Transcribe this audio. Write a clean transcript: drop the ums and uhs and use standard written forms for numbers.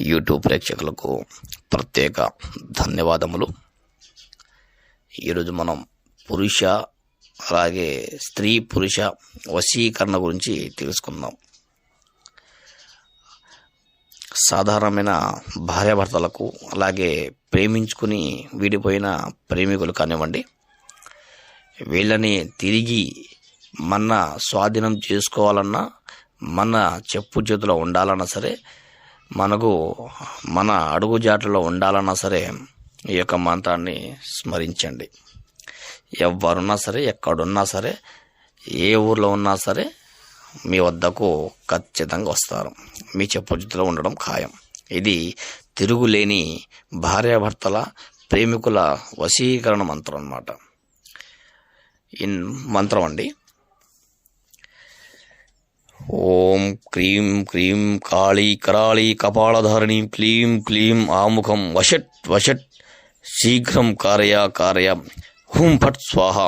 YouTube ప్రేక్షకులకు ప్రత్యేక ధన్యవాదములు. ఈరోజు మనం పురుష అలాగే స్త్రీ పురుష వశీకరణ గురించి తెలుసుకుందాం. సాధారణమైన భార్యాభర్తలకు అలాగే ప్రేమించుకుని విడిపోయిన ప్రేమికులు కానివ్వండి, వీళ్ళని తిరిగి మన స్వాధీనం చేసుకోవాలన్నా, మన చెప్పు చేతిలో ఉండాలన్నా సరే, మనకు మన అడుగుజాట్లలో ఉండాలన్నా సరే ఈ యొక్క మంత్రాన్ని స్మరించండి. ఎవరున్నా సరే, ఎక్కడున్నా సరే, ఏ ఊర్లో ఉన్నా సరే మీ వద్దకు ఖచ్చితంగా వస్తారు. మీ చెప్పు చేతిలో ఉండడం ఖాయం. ఇది తిరుగులేని భార్యాభర్తల ప్రేమికుల వశీకరణ మంత్రం అన్నమాట. ఈ మంత్రం అండి: ఓం క్రీం క్రీం కాళీ కరాళీ కపాళధారిణి క్లీం క్లీం ఆముఖం వషట్ వషట్ శీఘ్రం కారయ కారయ హుం ఫట్ స్వాహ